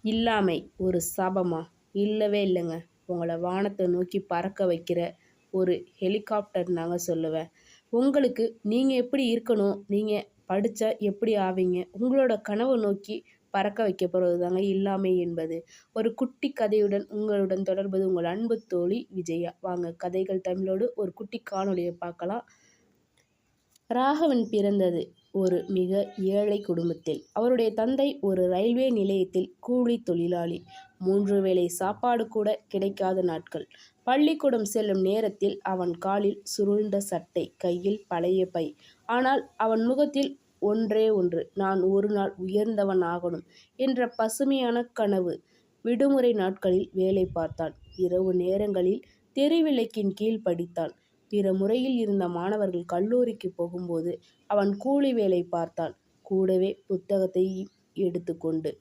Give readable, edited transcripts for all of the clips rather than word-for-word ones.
இல்லாமை ஒரு சாபமா? இல்லவே இல்லைங்க. உங்கள வானத்தை நோக்கி பறக்க வைக்கிற ஒரு ஹெலிகாப்டர் தாங்க சொல்லுவேன். உங்களுக்கு நீங்கள் எப்படி இருக்கணும், நீங்கள் படித்தா எப்படி ஆவீங்க, உங்களோட கனவை நோக்கி பறக்க வைக்க போகிறது தாங்க இல்லாமை என்பது. ஒரு குட்டி கதையுடன் உங்களுடன் தொடர்பது உங்கள் அன்பு தோழி விஜயா. வாங்க கதைகள் தமிழோடு ஒரு குட்டி காணொளியை பார்க்கலாம். ராகவன் பிறந்தது ஒரு மிக ஏழை குடும்பத்தில். அவருடைய தந்தை ஒரு ரயில்வே நிலையத்தில் கூலி தொழிலாளி. 3 வேளை சாப்பாடு கூட கிடைக்காத நாட்கள். பள்ளிக்கூடம் செல்லும் நேரத்தில் அவன் காலில் சுருண்ட சட்டை, கையில் பழைய பை. ஆனால் அவன் முகத்தில் ஒன்றே ஒன்று, நான் ஒரு நாள் உயர்ந்தவன் ஆகணும் என்ற பசுமையான கனவு. விடுமுறை நாட்களில் வேலை பார்த்தான். இரவு நேரங்களில் தெருவிளக்கின் கீழ் படித்தான். பிற முறையில் இருந்த மாணவர்கள் கல்லூரிக்கு போகும்போது அவன் கூலி வேலை பார்த்தான், கூடவே புத்தகத்தை எடுத்துக்கொண்டு.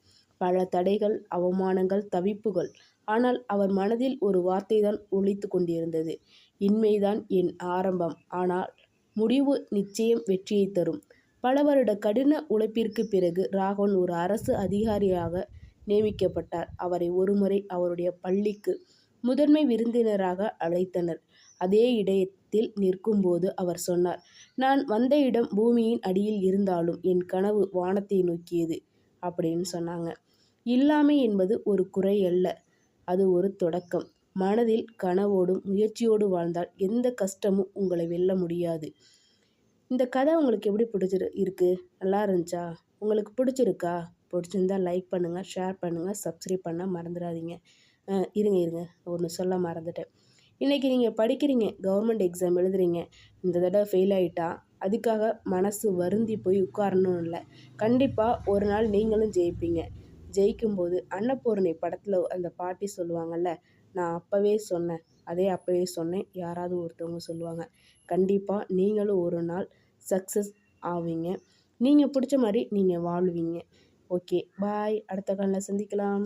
பல தடைகள், அவமானங்கள், தவிப்புகள். ஆனால் அவர் மனதில் ஒரு வார்த்தைதான் ஒலித்து கொண்டிருந்தது. இன்மைதான் என் ஆரம்பம், ஆனால் முடிவு நிச்சயம் வெற்றியை தரும். பல வருட கடின உழைப்பிற்கு பிறகு ராகவன் ஒரு அரசு அதிகாரியாக நியமிக்கப்பட்டார். அவரை ஒருமுறை அவருடைய பள்ளிக்கு முதன்மை விருந்தினராக அழைத்தனர். அதே இடத்தில் நிற்கும்போது அவர் சொன்னார், நான் வந்த இடம் பூமியின் அடியில் இருந்தாலும் என் கனவு வானத்தை நோக்கியது அப்படின்னு சொன்னாங்க. இல்லாமை என்பது ஒரு குறை அல்ல, அது ஒரு தொடக்கம். மனதில் கனவோடும் முயற்சியோடு வாழ்ந்தால் எந்த கஷ்டமும் உங்களை வெல்ல முடியாது. இந்த கதை உங்களுக்கு எப்படி இருக்கு? நல்லா இருந்துச்சா? உங்களுக்கு பிடிச்சிருக்கா? பிடிச்சிருந்தா லைக் பண்ணுங்கள், ஷேர் பண்ணுங்கள், சப்ஸ்கிரைப் பண்ண மறந்துடாதீங்க. இருங்க ஒன்று சொல்ல மறந்துட்டேன். இன்றைக்கி நீங்கள் படிக்கிறீங்க, கவர்மெண்ட் எக்ஸாம் எழுதுறீங்க. இந்த தடவை ஃபெயில் ஆகிட்டா அதுக்காக மனசு வருந்தி போய் உட்காரணும் இல்லை. கண்டிப்பாக ஒரு நாள் நீங்களும் ஜெயிப்பீங்க. ஜெயிக்கும்போது அன்னபூர்ணி படத்தில் அந்த பாட்டி சொல்லுவாங்கள்ல, நான் அப்போவே சொன்னேன், அப்போவே சொன்னேன், யாராவது ஒருத்தவங்க சொல்லுவாங்க. கண்டிப்பாக நீங்களும் ஒரு நாள் சக்ஸஸ் ஆவீங்க. நீங்கள் பிடிச்ச மாதிரி நீங்கள் வாழ்வீங்க. ஓகே, பாய். அடுத்த காலில் சந்திக்கலாம்.